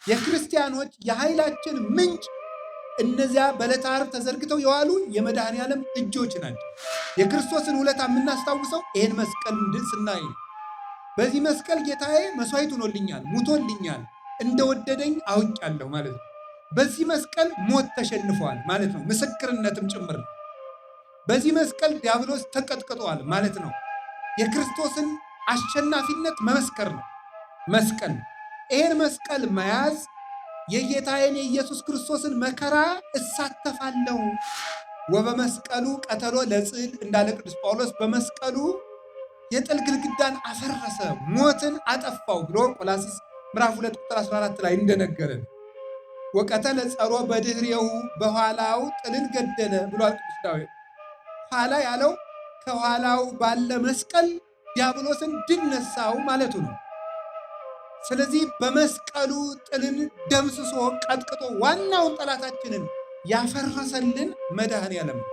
የክርስቲያኖች የኃይላችን ምንጭ እነዚያ በዕለተ ዓርብ ተዘርግተው የዋሉ የመድኃኔዓለም እጆች ናቸው። የክርስቶስን ውለታ የምናስታውሰው ይህን መስቀል ስናይ ነው። በዚህ መስቀል ጌታዬ መስዋዕት ሆኖልኛል፣ ሙቶልኛል፣ እንደወደደኝ አውቄአለሁ ማለት ነው። በዚህ መስቀል ሞት ተሸንፏል ማለት ነው። ምስክርነትም ጭምር ነው። በዚህ መስቀል ዲያብሎስ ተቀጥቅጧል ማለት ነው። የክርስቶስን አሸናፊነት መመስከር ነው መስቀል። ይህን መስቀል መያዝ የጌታዬን የኢየሱስ ክርስቶስን መከራ እሳተፋለሁ። ወበመስቀሉ ቀተሎ ለጽል እንዳለ ቅዱስ ጳውሎስ በመስቀሉ የጥል ግድግዳን አፈረሰ፣ ሞትን አጠፋው ብሎ ቆላስይስ ምዕራፍ 2 ቁጥር 14 ላይ እንደነገረን ወቀተለ ጸሮ በድህሬው በኋላው ጥልን ገደለ ብሏል ቅዱስ ዳዊት። ኋላ ያለው ከኋላው ባለ መስቀል ዲያብሎስን ድል ነሳው ማለቱ ነው። ስለዚህ በመስቀሉ ጥልን ደምስሶ ቀጥቅጦ ዋናውን ጠላታችንን ያፈረሰልን መድኃኔዓለም ነው።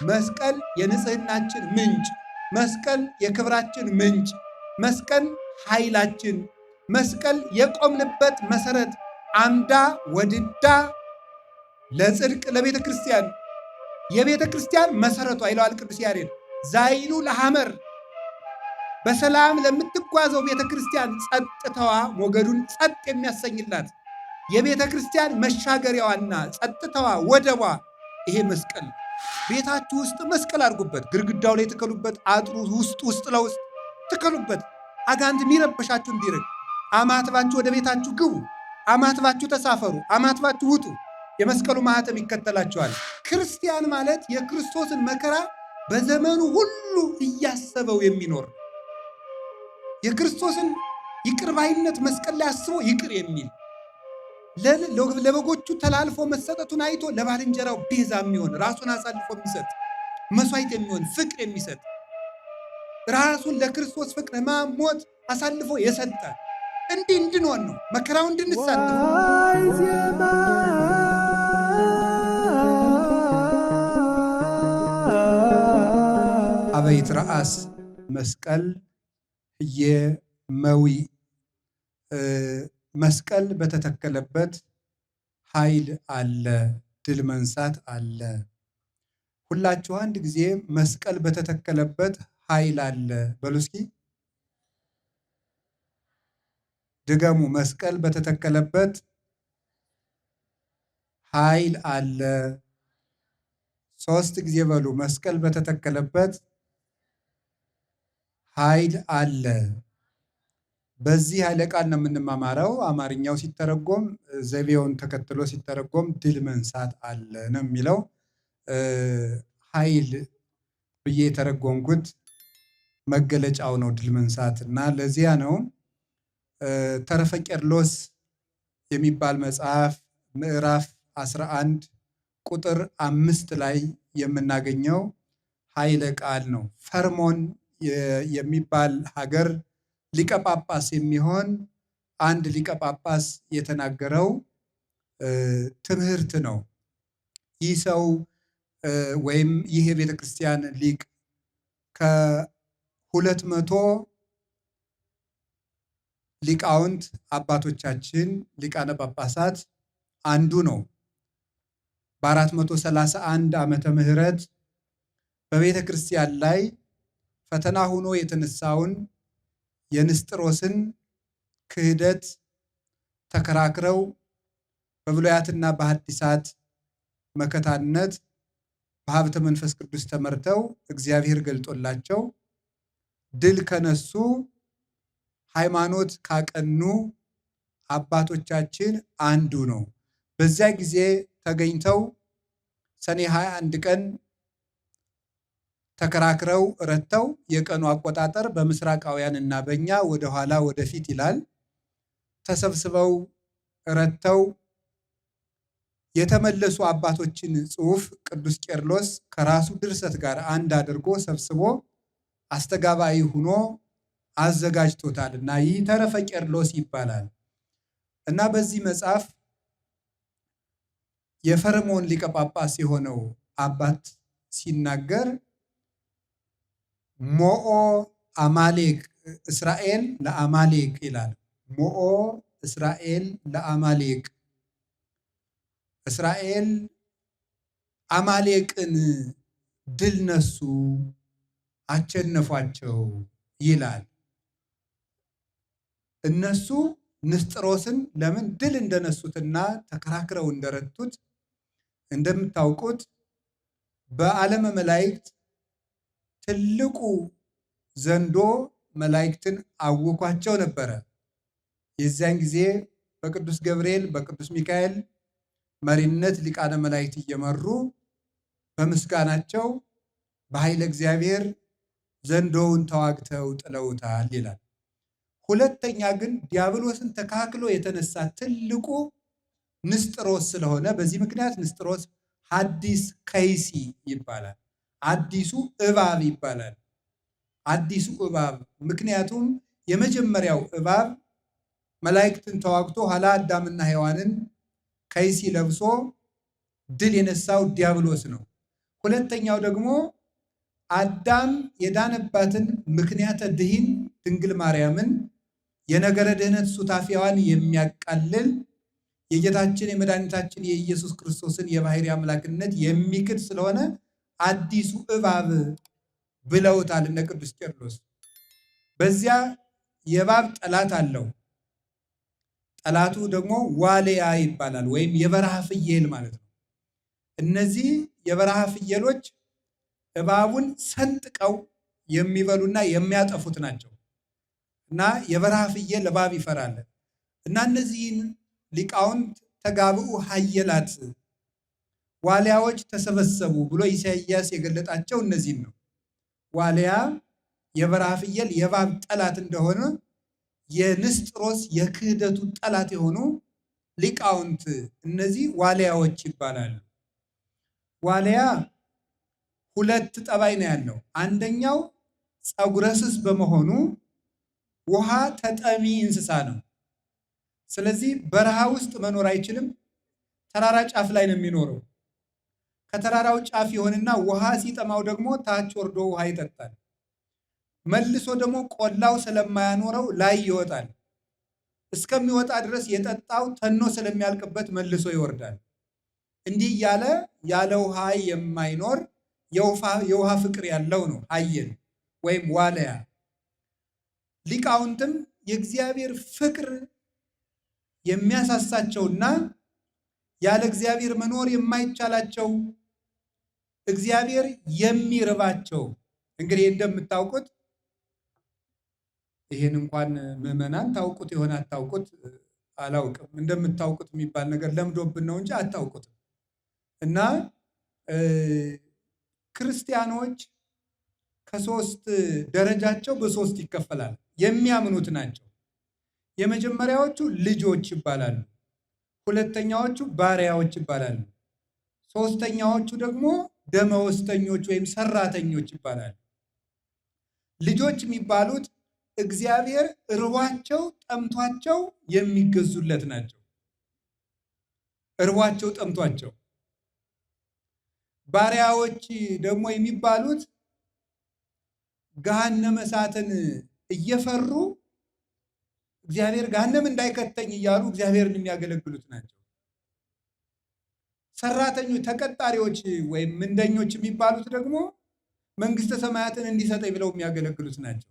መስቀል የንጽህናችን ምንጭ፣ መስቀል የክብራችን ምንጭ፣ መስቀል ኃይላችን፣ መስቀል የቆምንበት መሰረት፣ አምዳ ወድዳ ለጽድቅ ለቤተ ክርስቲያን የቤተ ክርስቲያን መሰረቷ ይለዋል ቅዱስ ያሬድ። ዛይሉ ለሐመር በሰላም ለምትጓዘው ቤተ ክርስቲያን ጸጥታዋ ሞገዱን ጸጥ የሚያሰኝላት የቤተ ክርስቲያን መሻገሪያዋና ጸጥታዋ ወደቧ ይሄ መስቀል። ቤታችሁ ውስጥ መስቀል አድርጉበት፣ ግድግዳው ላይ ትከሉበት፣ አጥሩ ውስጥ ለውስጥ ትከሉበት። አጋንንት የሚረብሻችሁ እንዲርቅ አማትባችሁ ወደ ቤታችሁ ግቡ፣ አማትባችሁ ተሳፈሩ፣ አማትባችሁ ውጡ። የመስቀሉ ማህተም ይከተላችኋል። ክርስቲያን ማለት የክርስቶስን መከራ በዘመኑ ሁሉ እያሰበው የሚኖር የክርስቶስን ይቅርባይነት መስቀል ላይ አስቦ ይቅር የሚል ለበጎቹ ተላልፎ መሰጠቱን አይቶ ለባልንጀራው ቤዛ የሚሆን ራሱን አሳልፎ የሚሰጥ መስዋዕት የሚሆን ፍቅር የሚሰጥ ራሱን ለክርስቶስ ፍቅር ሞት አሳልፎ የሰጠ እንዲህ እንድንሆን ነው፣ መከራው እንድንሳተፍ። አበይት ረአስ መስቀል የመዊ መስቀል በተተከለበት ኃይል አለ፣ ድል መንሳት አለ። ሁላችሁ አንድ ጊዜ መስቀል በተተከለበት ኃይል አለ በሉ እስኪ ድገሙ። መስቀል በተተከለበት ኃይል አለ። ሶስት ጊዜ በሉ። መስቀል በተተከለበት ኃይል አለ። በዚህ ኃይለ ቃል ነው የምንማማረው። አማርኛው ሲተረጎም ዘይቤውን ተከትሎ ሲተረጎም ድል መንሳት አለ ነው የሚለው። ኃይል ብዬ የተረጎምኩት መገለጫው ነው ድል መንሳት እና ለዚያ ነው ተረፈ ቄርሎስ የሚባል መጽሐፍ ምዕራፍ 11 ቁጥር 5 ላይ የምናገኘው ኃይለ ቃል ነው። ፈርሞን የሚባል ሀገር ሊቀ ጳጳስ የሚሆን አንድ ሊቀ ጳጳስ የተናገረው ትምህርት ነው። ይህ ሰው ወይም ይህ የቤተ ክርስቲያን ሊቅ ከ200 ሊቃውንት አባቶቻችን ሊቃነ ጳጳሳት አንዱ ነው። በ431 ዓመተ ምህረት በቤተ ክርስቲያን ላይ ፈተና ሆኖ የተነሳውን የንስጥሮስን ክህደት ተከራክረው በብሉያትና በሐዲሳት መከታነት በሀብተ መንፈስ ቅዱስ ተመርተው እግዚአብሔር ገልጦላቸው ድል ከነሱ ሃይማኖት ካቀኑ አባቶቻችን አንዱ ነው። በዚያ ጊዜ ተገኝተው ሰኔ 21 ቀን ተከራክረው ረተው የቀኑ አቆጣጠር በምስራቃውያን እና በእኛ ወደኋላ ወደፊት ይላል። ተሰብስበው ረተው የተመለሱ አባቶችን ጽሑፍ ቅዱስ ቄርሎስ ከራሱ ድርሰት ጋር አንድ አድርጎ ሰብስቦ አስተጋባይ ሆኖ አዘጋጅቶታል እና ይህ ተረፈ ቄርሎስ ይባላል እና በዚህ መጽሐፍ የፈርሞን ሊቀ ጳጳስ የሆነው አባት ሲናገር ሞኦ አማሌቅ እስራኤል ለአማሌቅ ይላል። ሞኦ እስራኤል ለአማሌቅ እስራኤል አማሌቅን ድል ነሱ፣ አቸነፏቸው ይላል። እነሱ ንስጥሮስን ለምን ድል እንደነሱትና ተከራክረው እንደረቱት እንደምታውቁት በዓለመ መላእክት ትልቁ ዘንዶ መላእክትን አውኳቸው ነበረ። የዚያን ጊዜ በቅዱስ ገብርኤል በቅዱስ ሚካኤል መሪነት ሊቃነ መላእክት እየመሩ በምስጋናቸው በኃይለ እግዚአብሔር ዘንዶውን ተዋግተው ጥለውታል ይላል። ሁለተኛ ግን ዲያብሎስን ተካክሎ የተነሳ ትልቁ ንስጥሮስ ስለሆነ በዚህ ምክንያት ንስጥሮስ ሐዲስ ከይሲ ይባላል። አዲሱ እባብ ይባላል። አዲሱ እባብ ምክንያቱም የመጀመሪያው እባብ መላእክትን ተዋግቶ ኋላ አዳምና ሔዋንን ከይሲ ለብሶ ድል የነሳው ዲያብሎስ ነው። ሁለተኛው ደግሞ አዳም የዳነባትን ምክንያተ ድኂን ድንግል ማርያምን የነገረ ድህነት ሱታፊያዋን የሚያቃልል የጌታችን የመድኃኒታችን የኢየሱስ ክርስቶስን የባሕርይ አምላክነት የሚክድ ስለሆነ አዲሱ እባብ ብለውታል እነ ቅዱስ ቄርሎስ። በዚያ የእባብ ጠላት አለው። ጠላቱ ደግሞ ዋልያ ይባላል፣ ወይም የበረሃ ፍየል ማለት ነው። እነዚህ የበረሃ ፍየሎች እባቡን ሰንጥቀው የሚበሉና የሚያጠፉት ናቸው እና የበረሃ ፍየል እባብ ይፈራል እና እነዚህን ሊቃውንት ተጋብኡ ኃየላት ዋልያዎች ተሰበሰቡ ብሎ ኢሳይያስ የገለጣቸው እነዚህን ነው። ዋልያ የበረሃ ፍየል የእባብ ጠላት እንደሆነ የንስጥሮስ የክህደቱ ጠላት የሆኑ ሊቃውንት እነዚህ ዋልያዎች ይባላሉ። ዋልያ ሁለት ጠባይ ነው ያለው። አንደኛው ፀጉረ ስስ በመሆኑ ውሃ ተጠሚ እንስሳ ነው። ስለዚህ በረሃ ውስጥ መኖር አይችልም። ተራራ ጫፍ ላይ ነው የሚኖረው። ከተራራው ጫፍ ይሆንና ውሃ ሲጠማው ደግሞ ታች ወርዶ ውሃ ይጠጣል። መልሶ ደግሞ ቆላው ስለማያኖረው ላይ ይወጣል። እስከሚወጣ ድረስ የጠጣው ተኖ ስለሚያልቅበት መልሶ ይወርዳል። እንዲህ እያለ ያለ ውሃ የማይኖር የውሃ ፍቅር ያለው ነው ኃየል ወይም ዋልያ። ሊቃውንትም የእግዚአብሔር ፍቅር የሚያሳሳቸውና ያለ እግዚአብሔር መኖር የማይቻላቸው እግዚአብሔር የሚርባቸው እንግዲህ እንደምታውቁት ይሄን እንኳን ምዕመናን ታውቁት ይሆን አታውቁት አላውቅም። እንደምታውቁት የሚባል ነገር ለምዶብን ነው እንጂ አታውቁትም። እና ክርስቲያኖች ከሶስት ደረጃቸው በሶስት ይከፈላል። የሚያምኑት ናቸው። የመጀመሪያዎቹ ልጆች ይባላሉ። ሁለተኛዎቹ ባሪያዎች ይባላሉ። ሶስተኛዎቹ ደግሞ ደመወዝተኞች ወይም ሰራተኞች ይባላሉ። ልጆች የሚባሉት እግዚአብሔር እርቧቸው ጠምቷቸው የሚገዙለት ናቸው። እርቧቸው ጠምቷቸው። ባሪያዎች ደግሞ የሚባሉት ገሃነመ እሳትን እየፈሩ እግዚአብሔር ገሃነም እንዳይከተኝ እያሉ እግዚአብሔርን የሚያገለግሉት ናቸው። ሰራተኞች ተቀጣሪዎች ወይም ምንደኞች የሚባሉት ደግሞ መንግስተ ሰማያትን እንዲሰጠኝ ብለው የሚያገለግሉት ናቸው።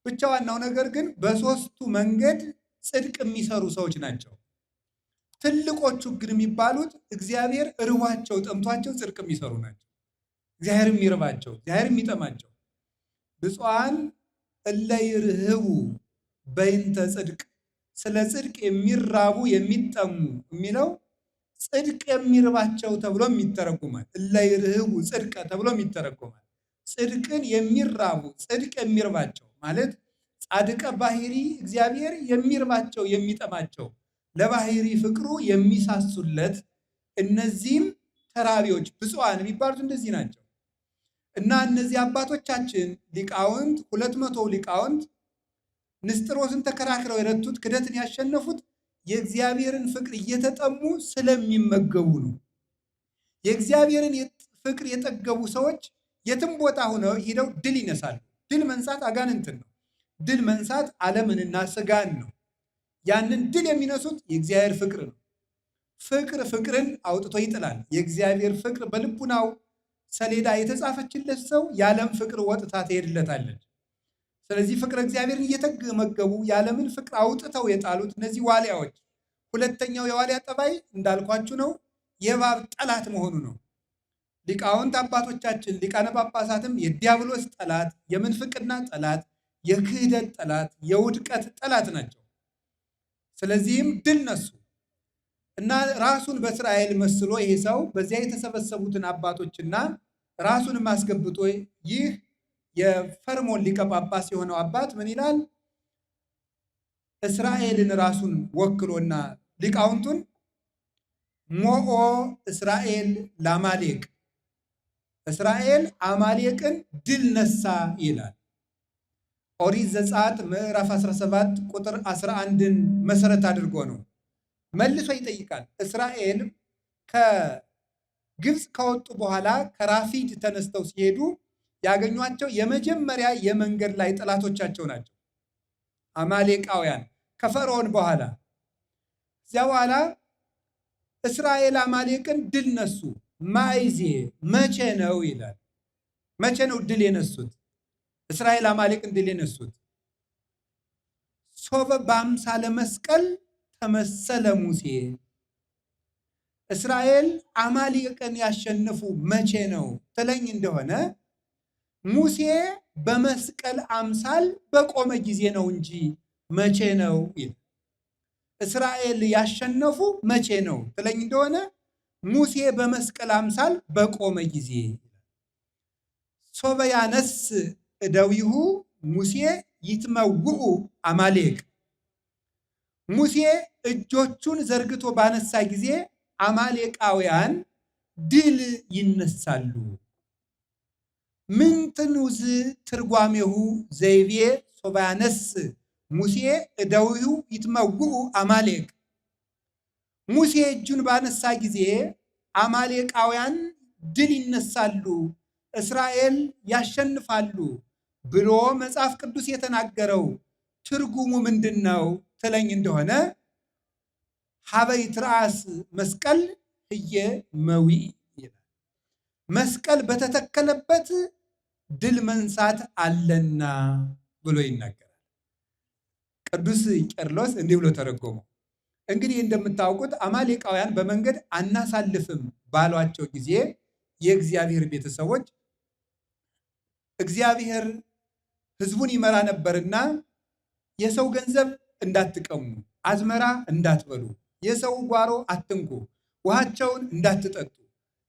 ብቻ ዋናው ነገር ግን በሶስቱ መንገድ ጽድቅ የሚሰሩ ሰዎች ናቸው። ትልቆቹ ግን የሚባሉት እግዚአብሔር እርቧቸው ጠምቷቸው ጽድቅ የሚሰሩ ናቸው። እግዚአብሔር የሚርባቸው፣ እግዚአብሔር የሚጠማቸው። ብፁዓን እለ ይርህቡ በይንተ ጽድቅ፣ ስለ ጽድቅ የሚራቡ የሚጠሙ የሚለው ጽድቅ የሚርባቸው ተብሎም ይተረጎማል። እለ ይርህቡ ጽድቀ ተብሎም ይተረጎማል። ጽድቅን የሚራቡ ጽድቅ የሚርባቸው ማለት ጻድቀ ባህሪ እግዚአብሔር የሚርባቸው የሚጠማቸው ለባህሪ ፍቅሩ የሚሳሱለት እነዚህም ተራቢዎች ብፁዓን የሚባሉት እንደዚህ ናቸው። እና እነዚህ አባቶቻችን ሊቃውንት 200 ሊቃውንት ንስጥሮስን ተከራክረው የረቱት ክደትን ያሸነፉት የእግዚአብሔርን ፍቅር እየተጠሙ ስለሚመገቡ ነው። የእግዚአብሔርን ፍቅር የጠገቡ ሰዎች የትም ቦታ ሆነው ሄደው ድል ይነሳሉ። ድል መንሳት አጋንንትን ነው። ድል መንሳት ዓለምንና ስጋን ነው። ያንን ድል የሚነሱት የእግዚአብሔር ፍቅር ነው። ፍቅር ፍቅርን አውጥቶ ይጥላል። የእግዚአብሔር ፍቅር በልቡናው ሰሌዳ የተጻፈችለት ሰው የዓለም ፍቅር ወጥታ ትሄድለታለች። ስለዚህ ፍቅር እግዚአብሔርን እየተመገቡ የዓለምን ፍቅር አውጥተው የጣሉት እነዚህ ዋልያዎች፣ ሁለተኛው የዋልያ ጠባይ እንዳልኳችሁ ነው፣ የእባብ ጠላት መሆኑ ነው። ሊቃውንት አባቶቻችን ሊቃነ ጳጳሳትም የዲያብሎስ ጠላት፣ የምንፍቅና ጠላት፣ የክህደት ጠላት፣ የውድቀት ጠላት ናቸው። ስለዚህም ድል ነሱ እና ራሱን በእስራኤል መስሎ ይሄ ሰው በዚያ የተሰበሰቡትን አባቶችና ራሱንም አስገብቶ ይህ የፈርሞን ሊቀ ጳጳስ የሆነው አባት ምን ይላል? እስራኤልን ራሱን ወክሎና ሊቃውንቱን ሞኦ እስራኤል ለአማሌቅ፣ እስራኤል አማሌቅን ድል ነሳ ይላል። ኦሪት ዘጸአት ምዕራፍ 17 ቁጥር 11ን መሰረት አድርጎ ነው መልሶ ይጠይቃል። እስራኤል ከግብፅ ከወጡ በኋላ ከራፊድ ተነስተው ሲሄዱ ያገኟቸው የመጀመሪያ የመንገድ ላይ ጠላቶቻቸው ናቸው አማሌቃውያን ከፈርዖን በኋላ። እዚያ በኋላ እስራኤል አማሌቅን ድል ነሱ። ማይዜ መቼ ነው ይላል። መቼ ነው ድል የነሱት? እስራኤል አማሌቅን ድል የነሱት ሶበ በአምሳለ መስቀል ተመሰለ ሙሴ። እስራኤል አማሌቅን ያሸነፉ መቼ ነው ትለኝ እንደሆነ ሙሴ በመስቀል አምሳል በቆመ ጊዜ ነው እንጂ መቼ ነው ይላል። እስራኤል ያሸነፉ መቼ ነው ትለኝ እንደሆነ ሙሴ በመስቀል አምሳል በቆመ ጊዜ። ሶበ ያነስ እደዊሁ ሙሴ ይትመውኡ አማሌቅ። ሙሴ እጆቹን ዘርግቶ ባነሳ ጊዜ አማሌቃውያን ድል ይነሳሉ። ምንትኑዝ ትርጓሜሁ ዘይቤ ሶበ ያነስ ሙሴ እደዊሁ ይትመውኡ አማሌቅ። ሙሴ እጁን ባነሳ ጊዜ አማሌቃውያን ድል ይነሳሉ፣ እስራኤል ያሸንፋሉ ብሎ መጽሐፍ ቅዱስ የተናገረው ትርጉሙ ምንድን ነው ትለኝ እንደሆነ ሀበይ ትርአስ መስቀል ህየ መዊ ይላል። መስቀል በተተከለበት ድል መንሳት አለና ብሎ ይናገራል። ቅዱስ ቄርሎስ እንዲህ ብሎ ተረጎመው። እንግዲህ እንደምታውቁት አማሌቃውያን በመንገድ አናሳልፍም ባሏቸው ጊዜ የእግዚአብሔር ቤተሰቦች እግዚአብሔር ሕዝቡን ይመራ ነበርና የሰው ገንዘብ እንዳትቀሙ፣ አዝመራ እንዳትበሉ፣ የሰው ጓሮ አትንኩ፣ ውሃቸውን እንዳትጠጡ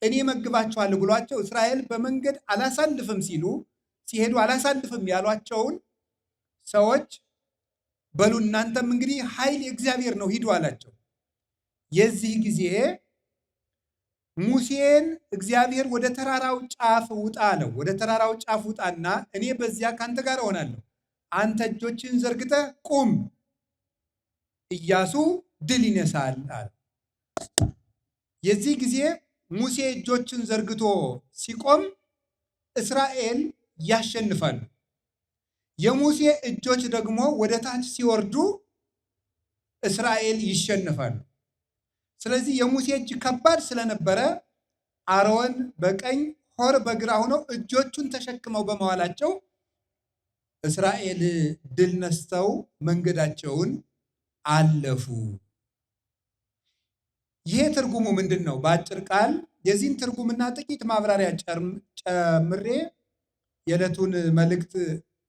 እኔ መግባቸዋለሁ ብሏቸው እስራኤል በመንገድ አላሳልፍም ሲሄዱ አላሳልፍም ያሏቸውን ሰዎች በሉ እናንተም እንግዲህ ኃይል የእግዚአብሔር ነው ሂዱ አላቸው። የዚህ ጊዜ ሙሴን እግዚአብሔር ወደ ተራራው ጫፍ ውጣ አለው። ወደ ተራራው ጫፍ ውጣና እኔ በዚያ ካንተ ጋር እሆናለሁ፣ አንተ እጆችን ዘርግተህ ቁም፣ ኢያሱ ድል ይነሳል አለ። የዚህ ጊዜ ሙሴ እጆችን ዘርግቶ ሲቆም እስራኤል ያሸንፋሉ። የሙሴ እጆች ደግሞ ወደ ታች ሲወርዱ እስራኤል ይሸነፋሉ። ስለዚህ የሙሴ እጅ ከባድ ስለነበረ አሮን በቀኝ ሆር በግራ ሆነው እጆቹን ተሸክመው በመዋላቸው እስራኤል ድል ነስተው መንገዳቸውን አለፉ። ይሄ ትርጉሙ ምንድን ነው? በአጭር ቃል የዚህን ትርጉምና ጥቂት ማብራሪያ ጨምሬ የዕለቱን መልእክት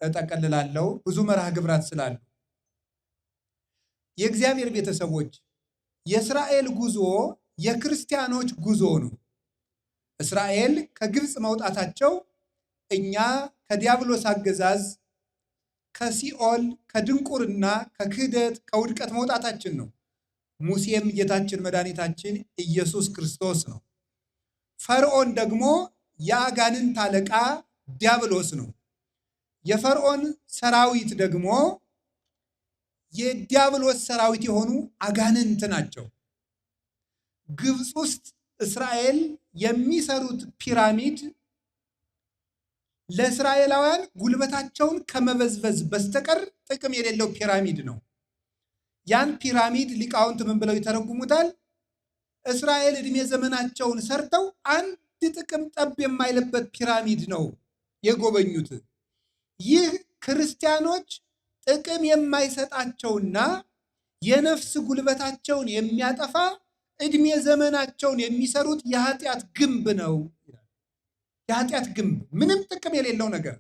እጠቀልላለሁ። ብዙ መርሃ ግብራት ስላሉ የእግዚአብሔር ቤተሰቦች የእስራኤል ጉዞ የክርስቲያኖች ጉዞ ነው። እስራኤል ከግብፅ መውጣታቸው እኛ ከዲያብሎስ አገዛዝ፣ ከሲኦል፣ ከድንቁርና፣ ከክህደት፣ ከውድቀት መውጣታችን ነው። ሙሴም ጌታችን መድኃኒታችን ኢየሱስ ክርስቶስ ነው። ፈርዖን ደግሞ የአጋንንት አለቃ ዲያብሎስ ነው። የፈርዖን ሰራዊት ደግሞ የዲያብሎስ ሰራዊት የሆኑ አጋንንት ናቸው። ግብፅ ውስጥ እስራኤል የሚሰሩት ፒራሚድ ለእስራኤላውያን ጉልበታቸውን ከመበዝበዝ በስተቀር ጥቅም የሌለው ፒራሚድ ነው። ያን ፒራሚድ ሊቃውንት ምን ብለው ይተረጉሙታል? እስራኤል ዕድሜ ዘመናቸውን ሰርተው አንድ ጥቅም ጠብ የማይልበት ፒራሚድ ነው የጎበኙት። ይህ ክርስቲያኖች ጥቅም የማይሰጣቸውና የነፍስ ጉልበታቸውን የሚያጠፋ ዕድሜ ዘመናቸውን የሚሰሩት የኃጢአት ግንብ ነው። የኃጢአት ግንብ፣ ምንም ጥቅም የሌለው ነገር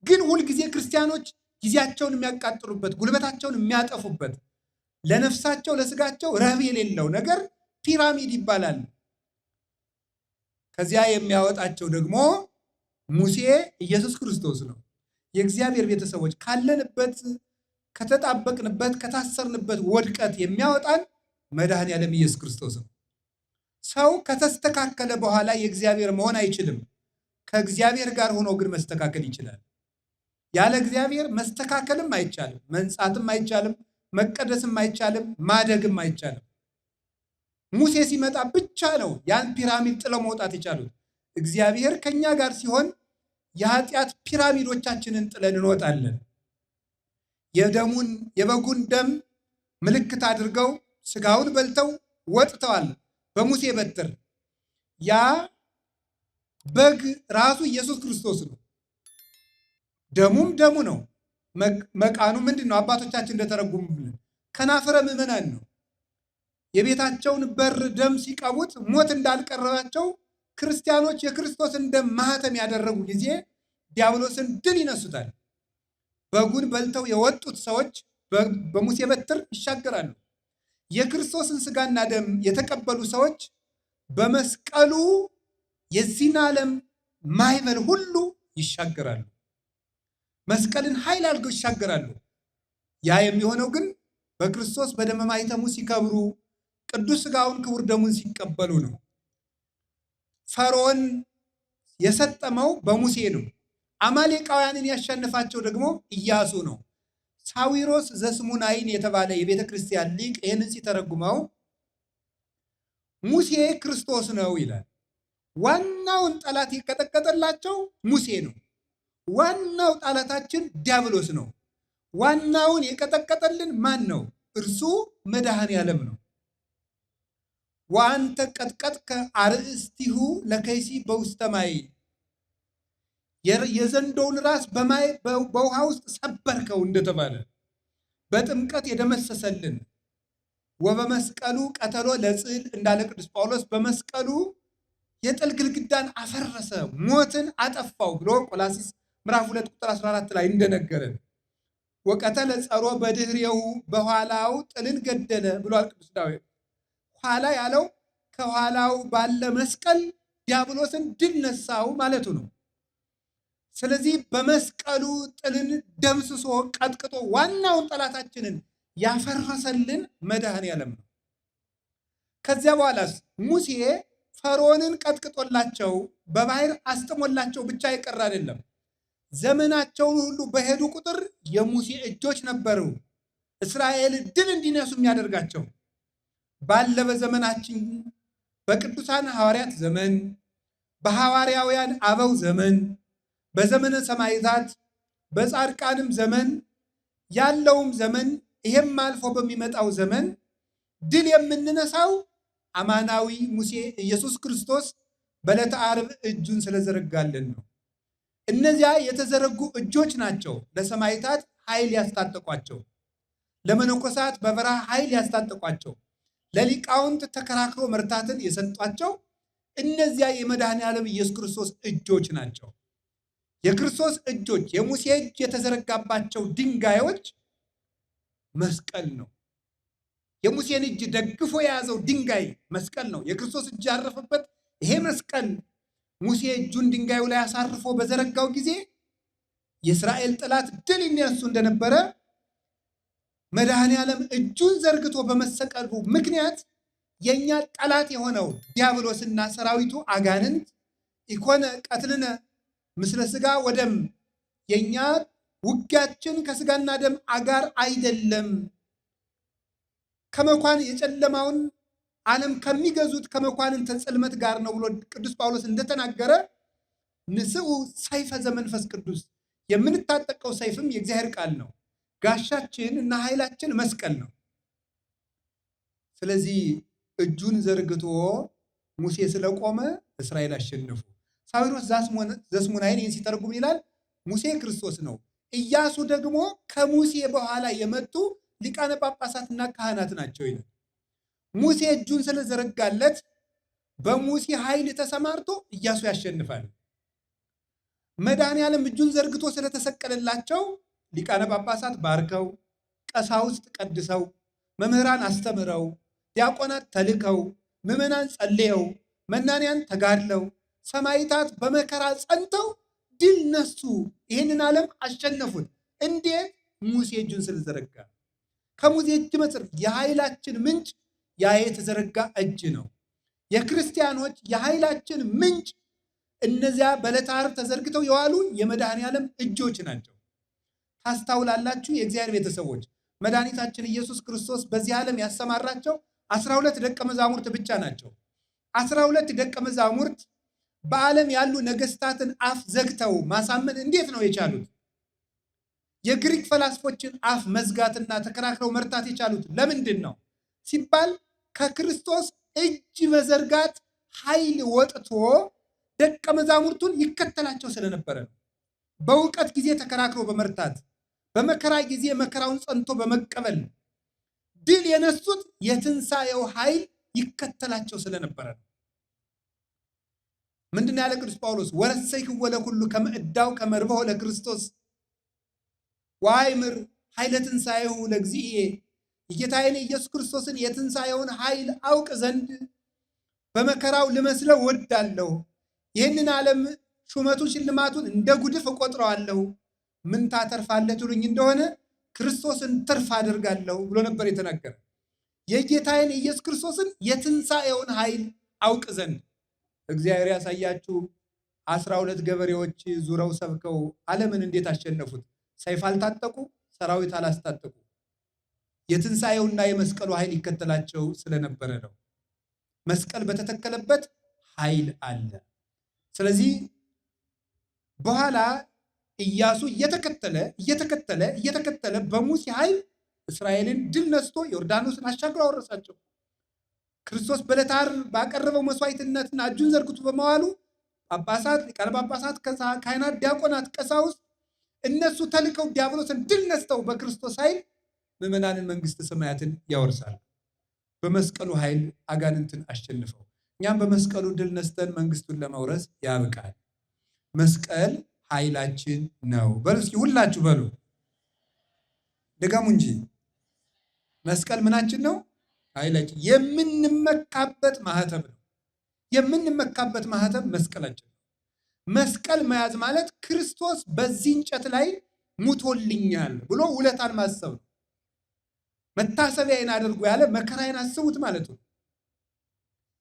ግን ሁልጊዜ ክርስቲያኖች ጊዜያቸውን የሚያቃጥሉበት፣ ጉልበታቸውን የሚያጠፉበት፣ ለነፍሳቸው ለስጋቸው ረብ የሌለው ነገር ፒራሚድ ይባላል። ከዚያ የሚያወጣቸው ደግሞ ሙሴ ኢየሱስ ክርስቶስ ነው። የእግዚአብሔር ቤተሰቦች ካለንበት፣ ከተጣበቅንበት፣ ከታሰርንበት ወድቀት የሚያወጣን መድኃኔ ዓለም ኢየሱስ ክርስቶስ ነው። ሰው ከተስተካከለ በኋላ የእግዚአብሔር መሆን አይችልም። ከእግዚአብሔር ጋር ሆኖ ግን መስተካከል ይችላል። ያለ እግዚአብሔር መስተካከልም አይቻልም፣ መንጻትም አይቻልም፣ መቀደስም አይቻልም፣ ማደግም አይቻልም። ሙሴ ሲመጣ ብቻ ነው ያን ፒራሚድ ጥለው መውጣት የቻሉት። እግዚአብሔር ከኛ ጋር ሲሆን የኃጢአት ፒራሚዶቻችንን ጥለን እንወጣለን። የበጉን ደም ምልክት አድርገው ስጋውን በልተው ወጥተዋል በሙሴ በትር። ያ በግ ራሱ ኢየሱስ ክርስቶስ ነው። ደሙም ደሙ ነው። መቃኑ ምንድን ነው? አባቶቻችን እንደተረጉሙልን ከናፍረ ምዕመናን ነው። የቤታቸውን በር ደም ሲቀቡት ሞት እንዳልቀረባቸው ክርስቲያኖች የክርስቶስን ደም ማህተም ያደረጉ ጊዜ ዲያብሎስን ድል ይነሱታል። በጉን በልተው የወጡት ሰዎች በሙሴ በትር ይሻገራሉ። የክርስቶስን ስጋና ደም የተቀበሉ ሰዎች በመስቀሉ የዚህን ዓለም ማዕበል ሁሉ ይሻገራሉ። መስቀልን ኃይል አድርገው ይሻገራሉ። ያ የሚሆነው ግን በክርስቶስ በደመ ማኅተሙ ሲከብሩ፣ ቅዱስ ስጋውን ክቡር ደሙን ሲቀበሉ ነው። ፈርዖን የሰጠመው በሙሴ ነው። አማሌቃውያንን ያሸነፋቸው ደግሞ ኢያሱ ነው። ሳዊሮስ ዘስሙናይን የተባለ የቤተ ክርስቲያን ሊቅ ይህንን ሲተረጉመው ሙሴ ክርስቶስ ነው ይላል። ዋናውን ጠላት የቀጠቀጠላቸው ሙሴ ነው። ዋናው ጠላታችን ዲያብሎስ ነው። ዋናውን የቀጠቀጠልን ማን ነው? እርሱ መድኃኔ ዓለም ነው። ወአንተ ቀጥቀጥከ አርእስቲሁ ለከይሲ በውስተ ማይ፣ የዘንዶውን ራስ በውሃ ውስጥ ሰበርከው እንደተባለ በጥምቀት የደመሰሰልን። ወበመስቀሉ ቀተሎ ለጽል እንዳለ ቅዱስ ጳውሎስ በመስቀሉ የጥል ግድግዳን አፈረሰ፣ ሞትን አጠፋው ብሎ ቆላስይስ ምዕራፍ 2 ቁጥር 14 ላይ እንደነገረን። ወቀተለ ጸሮ በድህሬሁ፣ በኋላው ጥልን ገደለ ብሏል ቅዱስ ዳዊት። ኋላ ያለው ከኋላው ባለ መስቀል ዲያብሎስን ድል ነሳው ማለቱ ነው። ስለዚህ በመስቀሉ ጥልን ደምስሶ ቀጥቅጦ ዋናውን ጠላታችንን ያፈረሰልን መድኃኔ ዓለም ነው። ከዚያ በኋላስ ሙሴ ፈርዖንን ቀጥቅጦላቸው በባህር አስጥሞላቸው ብቻ ይቀር አይደለም። ዘመናቸውን ሁሉ በሄዱ ቁጥር የሙሴ እጆች ነበሩ እስራኤል ድል እንዲነሱ የሚያደርጋቸው። ባለ በዘመናችን በቅዱሳን ሐዋርያት ዘመን፣ በሐዋርያውያን አበው ዘመን፣ በዘመነ ሰማዕታት፣ በጻድቃንም ዘመን ያለውም ዘመን ይሄም አልፎ በሚመጣው ዘመን ድል የምንነሳው አማናዊ ሙሴ ኢየሱስ ክርስቶስ በዕለተ ዓርብ እጁን ስለዘረጋልን ነው። እነዚያ የተዘረጉ እጆች ናቸው ለሰማዕታት ኃይል ያስታጠቋቸው፣ ለመነኮሳት በበረሃ ኃይል ያስታጠቋቸው፣ ለሊቃውንት ተከራክሮ መርታትን የሰጧቸው እነዚያ የመድኃኔ ዓለም ኢየሱስ ክርስቶስ እጆች ናቸው። የክርስቶስ እጆች የሙሴ እጅ የተዘረጋባቸው ድንጋዮች መስቀል ነው። የሙሴን እጅ ደግፎ የያዘው ድንጋይ መስቀል ነው። የክርስቶስ እጅ ያረፈበት ይሄ መስቀል ሙሴ እጁን ድንጋዩ ላይ አሳርፎ በዘረጋው ጊዜ የእስራኤል ጠላት ድል ይነሱ እንደነበረ መድኃኔ ዓለም እጁን ዘርግቶ በመሰቀሉ ምክንያት የኛ ጠላት የሆነው ዲያብሎስና ሰራዊቱ አጋንንት ኢኮነ ቀትልነ ምስለ ስጋ ወደም፣ የኛ ውጊያችን ከስጋና ደም አጋር አይደለም፣ ከመኳን የጨለማውን ዓለም ከሚገዙት ከመኳንንተ ጽልመት ጋር ነው ብሎ ቅዱስ ጳውሎስ እንደተናገረ ንስኡ ሰይፈ ዘመንፈስ ቅዱስ፣ የምንታጠቀው ሰይፍም የእግዚአብሔር ቃል ነው። ጋሻችን እና ኃይላችን መስቀል ነው። ስለዚህ እጁን ዘርግቶ ሙሴ ስለቆመ እስራኤል አሸነፉ። ሳዊሮስ ዘስሙናይን ይህን ሲተረጉም ይላል ሙሴ ክርስቶስ ነው። ኢያሱ ደግሞ ከሙሴ በኋላ የመጡ ሊቃነ ጳጳሳትና ካህናት ናቸው ይላል። ሙሴ እጁን ስለዘረጋለት በሙሴ ኃይል ተሰማርቶ ኢያሱ ያሸንፋል። መድኃኔዓለም እጁን ዘርግቶ ስለተሰቀለላቸው ሊቃነ ጳጳሳት ባርከው፣ ቀሳውስት ቀድሰው፣ መምህራን አስተምረው፣ ዲያቆናት ተልከው፣ ምዕመናን ጸልየው፣ መናንያን ተጋድለው፣ ሰማዕታት በመከራ ጸንተው ድል ነሱ። ይህንን ዓለም አሸነፉት። እንዴት? ሙሴ እጁን ስለዘረጋ። ከሙሴ እጅ መጽር የኃይላችን ምንጭ ያ የተዘረጋ እጅ ነው። የክርስቲያኖች የኃይላችን ምንጭ እነዚያ በዕለተ ዓርብ ተዘርግተው የዋሉ የመድኃኔዓለም እጆች ናቸው። ታስታውላላችሁ የእግዚአብሔር ቤተሰቦች፣ መድኃኒታችን ኢየሱስ ክርስቶስ በዚህ ዓለም ያሰማራቸው 12 ደቀ መዛሙርት ብቻ ናቸው። 12 ደቀ መዛሙርት በዓለም ያሉ ነገስታትን አፍ ዘግተው ማሳመን እንዴት ነው የቻሉት? የግሪክ ፈላስፎችን አፍ መዝጋትና ተከራክረው መርታት የቻሉት ለምንድን ነው ሲባል ከክርስቶስ እጅ መዘርጋት ኃይል ወጥቶ ደቀ መዛሙርቱን ይከተላቸው ስለነበረ ነው። በእውቀት ጊዜ ተከራክሮ በመርታት በመከራ ጊዜ መከራውን ጸንቶ በመቀበል ድል የነሱት የትንሣኤው ኃይል ይከተላቸው ስለነበረ ነው። ምንድን ያለ ቅዱስ ጳውሎስ ወረሰይክዎ ለኩሉ ከመ እዳው ከመ ርበሆ ለክርስቶስ ወአእምር ኃይለ ትንሣኤሁ ለእግዚእየ። የጌታዬን ኢየሱስ ክርስቶስን የትንሣኤውን ኃይል አውቅ ዘንድ በመከራው ልመስለው ወዳለሁ። ይህንን ዓለም ሹመቱን ሽልማቱን እንደ ጉድፍ እቆጥረዋለሁ። ምን ታተርፋለህ ትሉኝ እንደሆነ ክርስቶስን ትርፍ አድርጋለሁ ብሎ ነበር የተናገረ። የጌታዬን ኢየሱስ ክርስቶስን የትንሣኤውን ኃይል አውቅ ዘንድ እግዚአብሔር ያሳያችሁ። 12 ገበሬዎች ዙረው ሰብከው ዓለምን እንዴት አሸነፉት? ሰይፍ አልታጠቁ፣ ሰራዊት አላስታጠቁ። የትንሣኤውና የመስቀሉ ኃይል ይከተላቸው ስለነበረ ነው። መስቀል በተተከለበት ኃይል አለ። ስለዚህ በኋላ ኢያሱ እየተከተለ በሙሴ ኃይል እስራኤልን ድል ነስቶ ዮርዳኖስን አሻግሮ አወረሳቸው። ክርስቶስ በዕለተ ዓርብ ባቀረበው መስዋዕትነትና እጁን ዘርግቶ በመዋሉ ጳጳሳት፣ ሊቃነ ጳጳሳት፣ ካህናት፣ ዲያቆናት፣ ቀሳውስት እነሱ ተልከው ዲያብሎስን ድል ነስተው በክርስቶስ ኃይል ምዕመናንን መንግስተ ሰማያትን ያወርሳል። በመስቀሉ ኃይል አጋንንትን አሸንፈው እኛም በመስቀሉ ድል ነስተን መንግስቱን ለመውረስ ያብቃል። መስቀል ኃይላችን ነው። በሉ እስኪ ሁላችሁ በሉ፣ ድገሙ እንጂ። መስቀል ምናችን ነው? ኃይላችን፣ የምንመካበት ማህተብ ነው። የምንመካበት ማህተብ መስቀላችን ነው። መስቀል መያዝ ማለት ክርስቶስ በዚህ እንጨት ላይ ሙቶልኛል ብሎ ውለታን ማሰብ ነው። መታሰቢያዬን አድርጉ ያለ መከራዬን አስቡት ማለት ነው።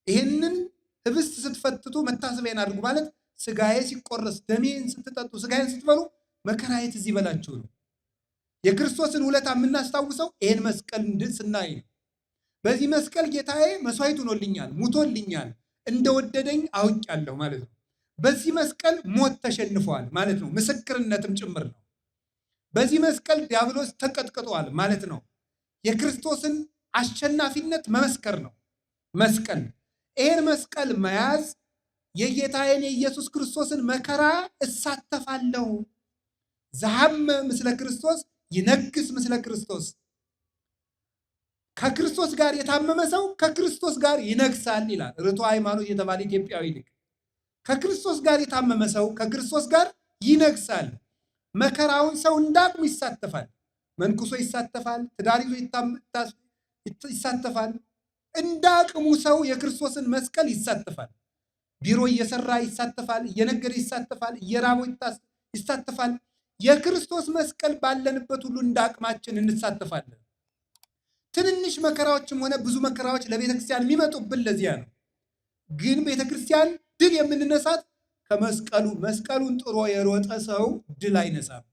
ይህንን ህብስት ስትፈትቱ መታሰቢያዬን አድርጉ ማለት ስጋዬ ሲቆረስ ደሜን ስትጠጡ ስጋዬን ስትበሉ መከራዬ ትዝ ይበላችሁ ነው። የክርስቶስን ውለታ የምናስታውሰው ይህን መስቀል ስናይ ነው። በዚህ መስቀል ጌታዬ መስዋዕት ሆኖልኛል፣ ሙቶልኛል፣ እንደወደደኝ አውቄያለሁ ማለት ነው። በዚህ መስቀል ሞት ተሸንፈዋል ማለት ነው። ምስክርነትም ጭምር ነው። በዚህ መስቀል ዲያብሎስ ተቀጥቅጧል ማለት ነው። የክርስቶስን አሸናፊነት መመስከር ነው መስቀል። ይህን መስቀል መያዝ የጌታዬን የኢየሱስ ክርስቶስን መከራ እሳተፋለሁ። ዘሐመ ምስለ ክርስቶስ ይነግስ ምስለ ክርስቶስ። ከክርስቶስ ጋር የታመመ ሰው ከክርስቶስ ጋር ይነግሳል ይላል ርቱዐ ሃይማኖት የተባለ ኢትዮጵያዊ ሊቅ። ከክርስቶስ ጋር የታመመ ሰው ከክርስቶስ ጋር ይነግሳል። መከራውን ሰው እንዳቅሙ ይሳተፋል። መንኩሶ ይሳተፋል። ትዳር ይዞ ይሳተፋል። እንዳቅሙ ሰው የክርስቶስን መስቀል ይሳተፋል። ቢሮ እየሰራ ይሳተፋል። እየነገደ ይሳተፋል። እየራበው ይሳተፋል። የክርስቶስ መስቀል ባለንበት ሁሉ እንዳቅማችን እንሳተፋለን። ትንንሽ መከራዎችም ሆነ ብዙ መከራዎች ለቤተክርስቲያን የሚመጡብን ለዚያ ነው። ግን ቤተክርስቲያን ድል የምንነሳት ከመስቀሉ። መስቀሉን ጥሮ የሮጠ ሰው ድል አይነሳም።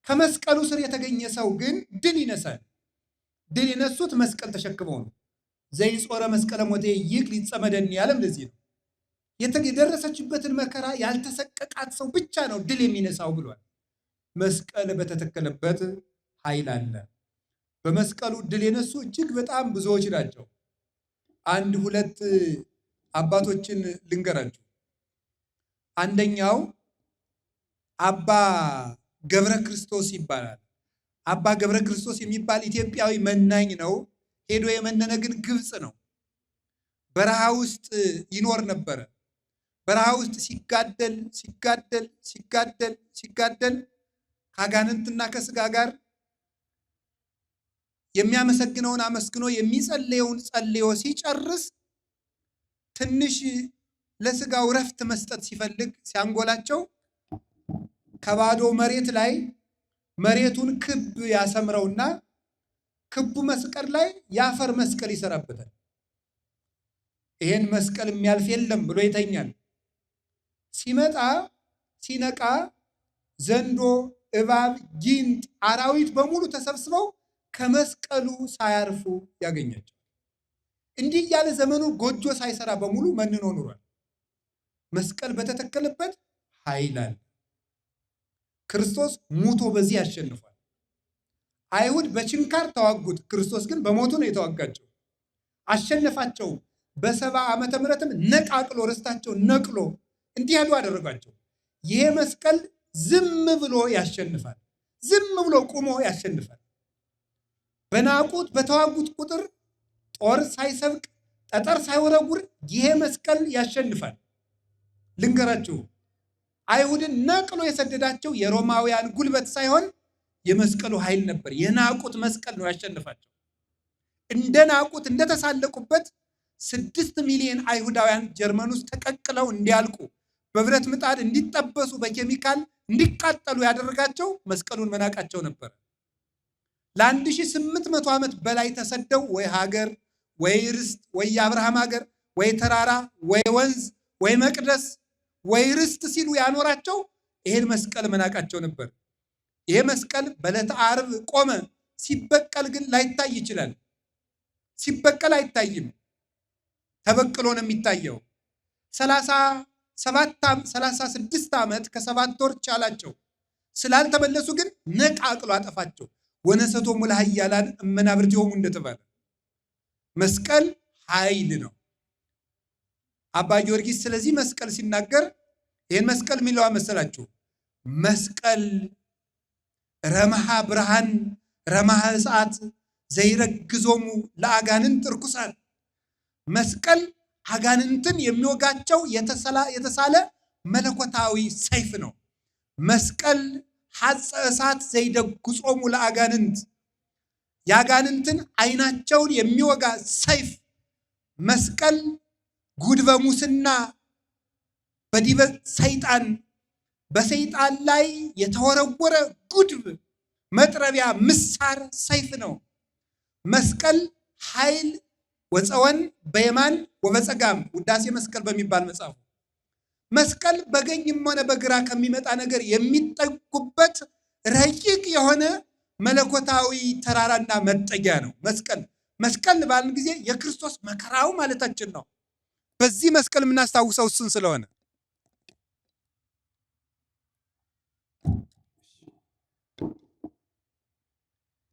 ከመስቀሉ ስር የተገኘ ሰው ግን ድል ይነሳል። ድል የነሱት መስቀል ተሸክመው ነው። ዘይጾረ መስቀለ ሞቴ ይክ ሊጸመደን ያለም ለዚህ ነው። የደረሰችበትን መከራ ያልተሰቀቃት ሰው ብቻ ነው ድል የሚነሳው ብሏል። መስቀል በተተከለበት ኃይል አለ። በመስቀሉ ድል የነሱ እጅግ በጣም ብዙዎች ናቸው። አንድ ሁለት አባቶችን ልንገራችሁ። አንደኛው አባ ገብረ ክርስቶስ ይባላል። አባ ገብረ ክርስቶስ የሚባል ኢትዮጵያዊ መናኝ ነው። ሄዶ የመነነ ግን ግብፅ ነው። በረሃ ውስጥ ይኖር ነበረ። በረሃ ውስጥ ሲጋደል ከአጋንንትና ከስጋ ጋር የሚያመሰግነውን አመስግኖ የሚጸልየውን ጸልዮ ሲጨርስ ትንሽ ለስጋው ረፍት መስጠት ሲፈልግ ሲያንጎላቸው ከባዶ መሬት ላይ መሬቱን ክብ ያሰምረውና ክቡ መስቀል ላይ የአፈር መስቀል ይሰራበታል። ይሄን መስቀል የሚያልፍ የለም ብሎ ይተኛል። ሲመጣ ሲነቃ ዘንዶ፣ እባብ፣ ጊንጥ፣ አራዊት በሙሉ ተሰብስበው ከመስቀሉ ሳያርፉ ያገኛቸው። እንዲህ እያለ ዘመኑ ጎጆ ሳይሰራ በሙሉ መንኖ ኑሯል። መስቀል በተተከለበት ኃይል አለ። ክርስቶስ ሙቶ በዚህ ያሸንፏል። አይሁድ በችንካር ተዋጉት፣ ክርስቶስ ግን በሞቱ ነው የተዋጋቸው። አሸነፋቸው። በ70 ዓመተ ምህረትም ነቃቅሎ ርስታቸውን ነቅሎ እንዲሄዱ አደረጋቸው። ይሄ መስቀል ዝም ብሎ ያሸንፋል። ዝም ብሎ ቁሞ ያሸንፋል። በናቁት በተዋጉት ቁጥር ጦር ሳይሰብቅ ጠጠር ሳይወረውር ይሄ መስቀል ያሸንፋል። ልንገራችሁ፣ አይሁድን ነቅሎ የሰደዳቸው የሮማውያን ጉልበት ሳይሆን የመስቀሉ ኃይል ነበር። የናቁት መስቀል ነው ያሸንፋቸው። እንደናቁት እንደተሳለቁበት 6 ሚሊዮን አይሁዳውያን ጀርመን ውስጥ ተቀቅለው እንዲያልቁ በብረት ምጣድ እንዲጠበሱ በኬሚካል እንዲቃጠሉ ያደረጋቸው መስቀሉን መናቃቸው ነበር። ለ1800 ዓመት በላይ ተሰደው ወይ ሀገር ወይ ርስት ወይ የአብርሃም ሀገር ወይ ተራራ ወይ ወንዝ ወይ መቅደስ ወይ ርስት ሲሉ ያኖራቸው ይሄን መስቀል መናቃቸው ነበር። ይሄ መስቀል በዕለተ ዓርብ ቆመ። ሲበቀል ግን ላይታይ ይችላል። ሲበቀል አይታይም፣ ተበቅሎ ነው የሚታየው። 36 ዓመት ከ7 ወር ቻላቸው። ስላልተመለሱ ግን ነቃቅሎ አጠፋቸው። ወነሰቶሙ ለኃያላን እመናብርቲሆሙ እንደተባለ መስቀል ኃይል ነው። አባ ጊዮርጊስ ስለዚህ መስቀል ሲናገር ይህን መስቀል የሚለው መሰላችሁ? መስቀል ረመሃ ብርሃን ረመሃ እሳት ዘይረግዞሙ ለአጋንንት ርኩሳን። መስቀል አጋንንትን የሚወጋቸው የተሳለ መለኮታዊ ሰይፍ ነው። መስቀል ሐፀ እሳት ዘይደጉጾሙ ለአጋንንት፣ የአጋንንትን አይናቸውን የሚወጋ ሰይፍ። መስቀል ጉድበ ሙስና በዲበ ሰይጣን፣ በሰይጣን ላይ የተወረወረ ጉድብ መጥረቢያ ምሳር ሰይፍ ነው። መስቀል ኃይል ወፀወን በየማን ወበፀጋም ውዳሴ መስቀል በሚባል መጽሐፉ መስቀል በቀኝም ሆነ በግራ ከሚመጣ ነገር የሚጠጉበት ረቂቅ የሆነ መለኮታዊ ተራራና መጠጊያ ነው። መስቀል ባልን ጊዜ የክርስቶስ መከራው ማለታችን ነው። በዚህ መስቀል የምናስታውሰው እሱን ስለሆነ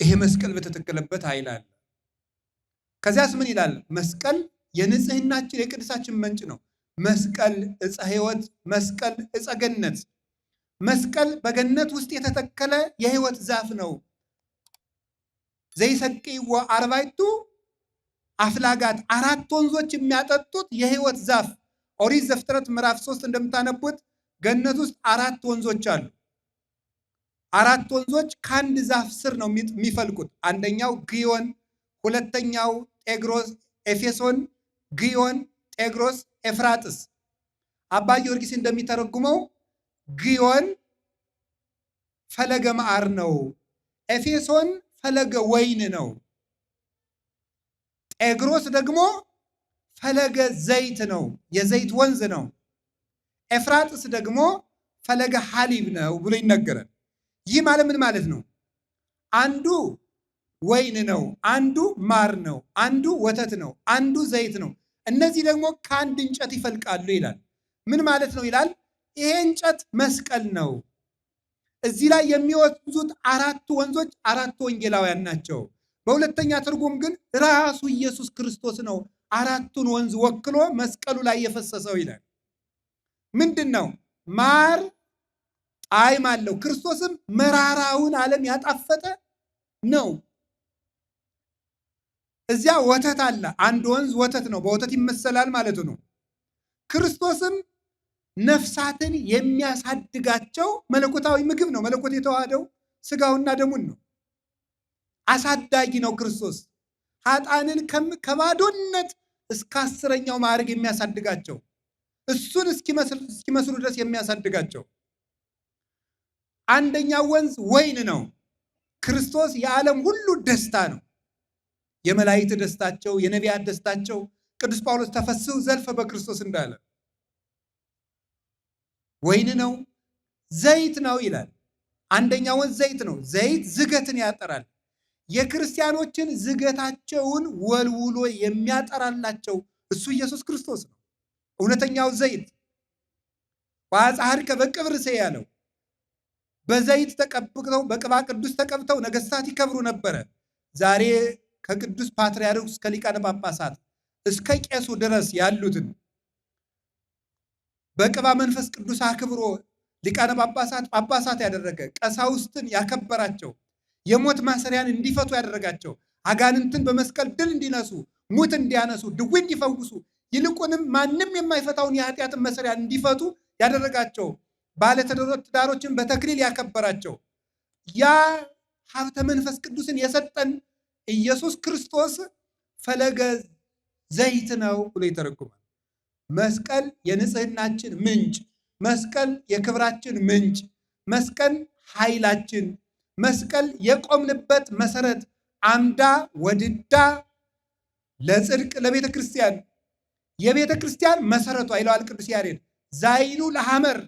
ይሄ መስቀል በተተከለበት ኃይል አለ። ከዚያስ ምን ይላል? መስቀል የንጽህናችን የቅድሳችን ምንጭ ነው። መስቀል ዕፀ ሕይወት፣ መስቀል ዕፀ ገነት። መስቀል በገነት ውስጥ የተተከለ የሕይወት ዛፍ ነው። ዘይሰቅይዎ አርባዕቱ አፍላጋት፣ 4 ወንዞች የሚያጠጡት የሕይወት ዛፍ። ኦሪት ዘፍጥረት ምዕራፍ 3 እንደምታነቡት ገነት ውስጥ 4 ወንዞች አሉ። 4 ወንዞች ከአንድ ዛፍ ስር ነው የሚፈልቁት። አንደኛው ግዮን፣ ሁለተኛው ጤግሮስ ኤፌሶን፣ ግዮን፣ ጤግሮስ፣ ኤፍራጥስ። አባ ጊዮርጊስ እንደሚተረጉመው ግዮን ፈለገ መዓር ነው፣ ኤፌሶን ፈለገ ወይን ነው፣ ጤግሮስ ደግሞ ፈለገ ዘይት ነው፣ የዘይት ወንዝ ነው፣ ኤፍራጥስ ደግሞ ፈለገ ሐሊብ ነው ብሎ ይነገራል። ይህ ማለት ምን ማለት ነው? አንዱ ወይን ነው፣ አንዱ ማር ነው፣ አንዱ ወተት ነው፣ አንዱ ዘይት ነው። እነዚህ ደግሞ ከአንድ እንጨት ይፈልቃሉ ይላል። ምን ማለት ነው ይላል? ይሄ እንጨት መስቀል ነው። እዚህ ላይ የሚወጡት 4 ወንዞች 4 ወንጌላውያን ናቸው። በሁለተኛ ትርጉም ግን ራሱ ኢየሱስ ክርስቶስ ነው አራቱን ወንዝ ወክሎ መስቀሉ ላይ የፈሰሰው ይላል። ምንድን ነው? ማር ጣዕም አለው። ክርስቶስም መራራውን ዓለም ያጣፈጠ ነው። እዚያ ወተት አለ። አንድ ወንዝ ወተት ነው፣ በወተት ይመሰላል ማለቱ ነው። ክርስቶስም ነፍሳትን የሚያሳድጋቸው መለኮታዊ ምግብ ነው። መለኮት የተዋሃደው ስጋውና ደሙን ነው። አሳዳጊ ነው ክርስቶስ። ኃጥአንን ከባዶነት እስከ 10ኛው ማዕረግ የሚያሳድጋቸው፣ እሱን እስኪመስሉ ድረስ የሚያሳድጋቸው። አንደኛው ወንዝ ወይን ነው። ክርስቶስ የዓለም ሁሉ ደስታ ነው። የመላእክት ደስታቸው፣ የነቢያት ደስታቸው። ቅዱስ ጳውሎስ ተፈስሑ ዘልፈ በክርስቶስ እንዳለ ወይን ነው፣ ዘይት ነው ይላል። አንደኛው ወንዝ ዘይት ነው። ዘይት ዝገትን ያጠራል። የክርስቲያኖችን ዝገታቸውን ወልውሎ የሚያጠራላቸው እሱ ኢየሱስ ክርስቶስ ነው። እውነተኛው ዘይት ወአጽሐርከ በቅብር ርእሴ ያለው በዘይት ተቀብተው በቅባ ቅዱስ ተቀብተው ነገስታት ይከብሩ ነበረ። ዛሬ ከቅዱስ ፓትርያርኩ እስከ ሊቃነ ጳጳሳት እስከ ቄሱ ድረስ ያሉትን በቅባ መንፈስ ቅዱስ አክብሮ ሊቃነ ጳጳሳት ያደረገ፣ ቀሳውስትን ያከበራቸው፣ የሞት ማሰሪያን እንዲፈቱ ያደረጋቸው፣ አጋንንትን በመስቀል ድል እንዲነሱ፣ ሙት እንዲያነሱ፣ ድውይ እንዲፈውሱ፣ ይልቁንም ማንም የማይፈታውን የኃጢአትን መሰሪያን እንዲፈቱ ያደረጋቸው፣ ባለትዳሮችን በተክሊል ያከበራቸው፣ ያ ሀብተ መንፈስ ቅዱስን የሰጠን ኢየሱስ ክርስቶስ ፈለገ ዘይት ነው ብሎ ይተረጉማል። መስቀል የንጽህናችን ምንጭ፣ መስቀል የክብራችን ምንጭ፣ መስቀል ኃይላችን፣ መስቀል የቆምንበት መሰረት፣ አምዳ ወድዳ ለጽድቅ ለቤተ ክርስቲያን፣ የቤተ ክርስቲያን መሰረቷ ይለዋል ቅዱስ ያሬድ። ዛይሉ ለሐመር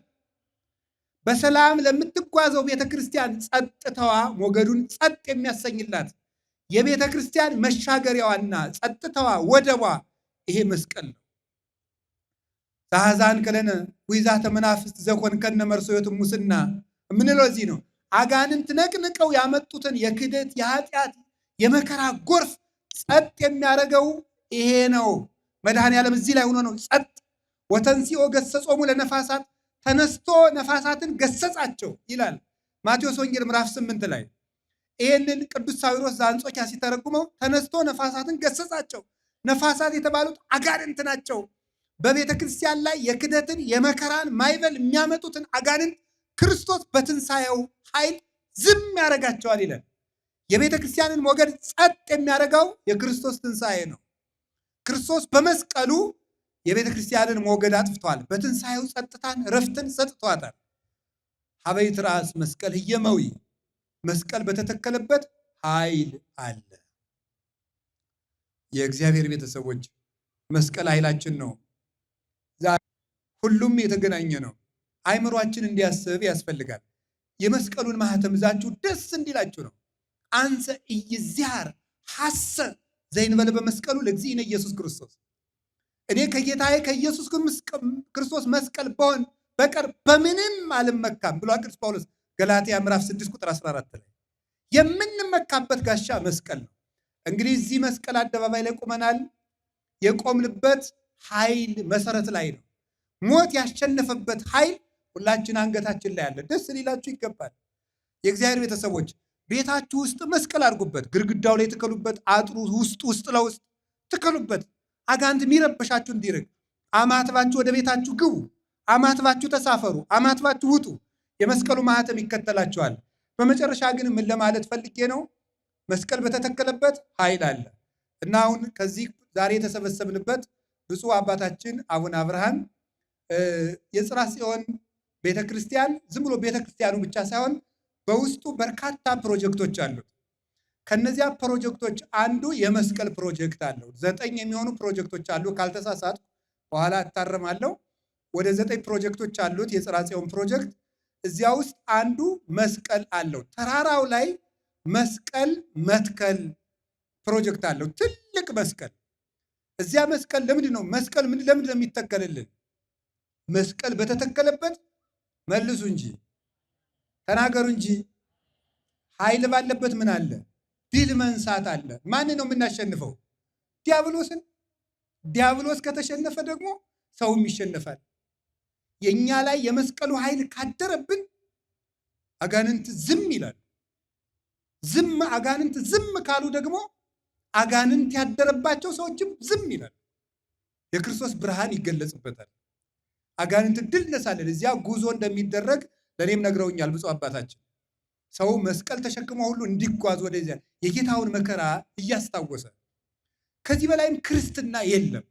በሰላም ለምትጓዘው ቤተ ክርስቲያን ጸጥታዋ ሞገዱን ጸጥ የሚያሰኝላት የቤተ ክርስቲያን መሻገሪያዋና ጸጥታዋ ወደቧ ይሄ መስቀል ነው። ዛዛን ከለነ ወይዛተ መናፍስት ዘኮንከነ መርሶዮት ሙስና የምንለው እዚህ ነው። አጋንንት ነቅንቀው ያመጡትን የክደት የኃጢአት የመከራ ጎርፍ ጸጥ የሚያደርገው ይሄ ነው። መድኃኔዓለም እዚህ ላይ ሆኖ ነው ጸጥ። ወተንሥኦ ገሰጾሙ ለነፋሳት፣ ተነስቶ ነፋሳትን ገሰጻቸው ይላል ማቴዎስ ወንጌል ምዕራፍ 8 ላይ። ይህንን ቅዱስ ሳዊሮስ ዘአንጾኪያ ሲተረጉመው ተነስቶ ነፋሳትን ገሰጻቸው። ነፋሳት የተባሉት አጋንንት ናቸው። በቤተ ክርስቲያን ላይ የክደትን የመከራን ማይበል የሚያመጡትን አጋንንት ክርስቶስ በትንሣኤው ኃይል ዝም ያደርጋቸዋል ይላል። የቤተ ክርስቲያንን ሞገድ ጸጥ የሚያደርገው የክርስቶስ ትንሣኤ ነው። ክርስቶስ በመስቀሉ የቤተ ክርስቲያንን ሞገድ አጥፍቷል። በትንሣኤው ጸጥታን ረፍትን ሰጥቷታል። ሀበይት ራስ መስቀል ህየመዊ፣ መስቀል በተተከለበት ኃይል አለ። የእግዚአብሔር ቤተሰቦች መስቀል ኃይላችን ነው። ሁሉም የተገናኘ ነው። አይምሯችን እንዲያስብ ያስፈልጋል። የመስቀሉን ማህተም ይዛችሁ ደስ እንዲላችሁ ነው። አንሰ ኢይዝያር ሐሰ ዘይንበለ በመስቀሉ ለእግዚእነ ኢየሱስ ክርስቶስ፣ እኔ ከጌታዬ ከኢየሱስ ክርስቶስ መስቀል በሆን በቀር በምንም አልመካም ብሏል ቅዱስ ጳውሎስ ገላትያ ምዕራፍ 6 ቁጥር 14 ላይ። የምንመካበት ጋሻ መስቀል ነው። እንግዲህ እዚህ መስቀል አደባባይ ላይ ቆመናል። የቆምንበት ኃይል መሰረት ላይ ነው። ሞት ያሸነፈበት ኃይል ሁላችን አንገታችን ላይ አለ። ደስ ሊላችሁ ይገባል። የእግዚአብሔር ቤተሰቦች ቤታችሁ ውስጥ መስቀል አድርጉበት፣ ግድግዳው ላይ ትከሉበት፣ አጥሩ ውስጥ ለውስጥ ትከሉበት። አጋንንት የሚረብሻችሁ እንዲርቅ አማትባችሁ ወደ ቤታችሁ ግቡ፣ አማትባችሁ ተሳፈሩ፣ አማትባችሁ ውጡ። የመስቀሉ ማህተም ይከተላችኋል። በመጨረሻ ግን ምን ለማለት ፈልጌ ነው? መስቀል በተተከለበት ኃይል አለ እና አሁን ከዚህ ዛሬ የተሰበሰብንበት ብፁዕ አባታችን አቡነ አብርሃም የጽርሐ ጽዮን ቤተክርስቲያን ዝም ብሎ ቤተክርስቲያኑ ብቻ ሳይሆን በውስጡ በርካታ ፕሮጀክቶች አሉት። ከነዚያ ፕሮጀክቶች አንዱ የመስቀል ፕሮጀክት አለው። 9 የሚሆኑ ፕሮጀክቶች አሉ። ካልተሳሳት በኋላ እታረማለሁ። ወደ 9 ፕሮጀክቶች አሉት የጽርሐ ጽዮን ፕሮጀክት። እዚያ ውስጥ አንዱ መስቀል አለው። ተራራው ላይ መስቀል መትከል ፕሮጀክት አለው። ትልቅ መስቀል። እዚያ መስቀል ለምንድን ነው መስቀል ለምንድን ነው የሚተከልልን? መስቀል በተተከለበት መልሱ እንጂ ተናገሩ እንጂ ኃይል ባለበት ምን አለ? ድል መንሳት አለ። ማን ነው የምናሸንፈው? ዲያብሎስን። ዲያብሎስ ከተሸነፈ ደግሞ ሰውም ይሸነፋል። የኛ ላይ የመስቀሉ ኃይል ካደረብን አጋንንት ዝም ይላል። አጋንንት ዝም ካሉ ደግሞ አጋንንት ያደረባቸው ሰዎችም ዝም ይላል። የክርስቶስ ብርሃን ይገለጽበታል። አጋንንት ድል ነሳለን። እዚያ ጉዞ እንደሚደረግ ለእኔም ነግረውኛል ብፁዕ አባታችን። ሰው መስቀል ተሸክሞ ሁሉ እንዲጓዝ ወደዚያ የጌታውን መከራ እያስታወሰ ከዚህ በላይም ክርስትና የለም።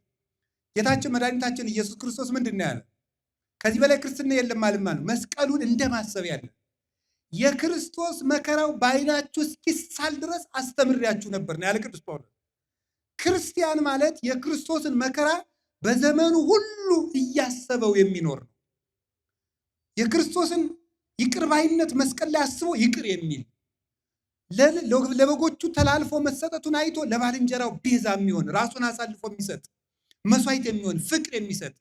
ጌታችን መድኃኒታችን ኢየሱስ ክርስቶስ ምንድን ነው ያለ? ከዚህ በላይ ክርስትና የለም ማለት መስቀሉን እንደማሰብ ያለ የክርስቶስ መከራው በዓይናችሁ እስኪሳል ድረስ አስተምሬያችሁ ነበር ነው ያለ ቅዱስ ጳውሎስ። ክርስቲያን ማለት የክርስቶስን መከራ በዘመኑ ሁሉ እያሰበው የሚኖር ነው። የክርስቶስን ይቅር ባይነት መስቀል ላይ አስቦ ይቅር የሚል ለበጎቹ ተላልፎ መሰጠቱን አይቶ ለባልንጀራው ቤዛ የሚሆን ራሱን አሳልፎ የሚሰጥ መስዋዕት የሚሆን ፍቅር የሚሰጥ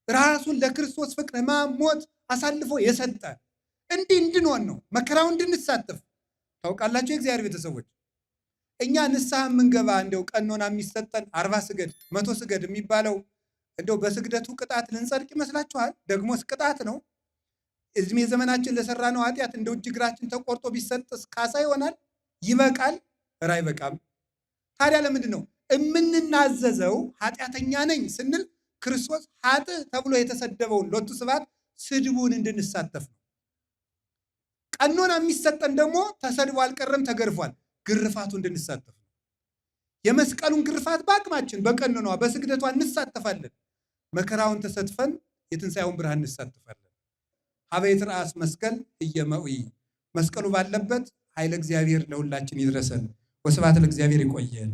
ራሱን ለክርስቶስ ፍቅር ሞት አሳልፎ የሰጠ እንዲህ እንድንሆን ነው፣ መከራው እንድንሳተፍ። ታውቃላችሁ የእግዚአብሔር ቤተሰቦች፣ እኛ ንስሐ የምንገባ እንደው ቀኖና የሚሰጠን 40 ስገድ 100 ስገድ የሚባለው እንደው በስግደቱ ቅጣት ልንጸድቅ ይመስላችኋል? ደግሞስ ቅጣት ነው። እድሜ ዘመናችን ለሰራነው ኃጢአት እንደው እጅ እግራችን ተቆርጦ ቢሰጥስ ካሳ ይሆናል? ይበቃል? ኧረ አይበቃም። ታዲያ ለምንድን ነው የምንናዘዘው? ኃጢአተኛ ነኝ ስንል ክርስቶስ ኃጥእ ተብሎ የተሰደበውን ሎቱ ስብሐት ስድቡን እንድንሳተፍ ነው። ቀኖና የሚሰጠን ደግሞ ተሰድቦ አልቀረም፣ ተገርፏል፣ ግርፋቱ እንድንሳተፍ ነው። የመስቀሉን ግርፋት በአቅማችን በቀኖኗ በስግደቷ እንሳተፋለን። መከራውን ተሰትፈን የትንሣኤውን ብርሃን እንሳተፋለን። ሀበ ይትረአስ መስቀል እየመዊ መስቀሉ ባለበት ኃይለ እግዚአብሔር ለሁላችን ይድረሰን። ወስብሐት ለእግዚአብሔር። ይቆየን።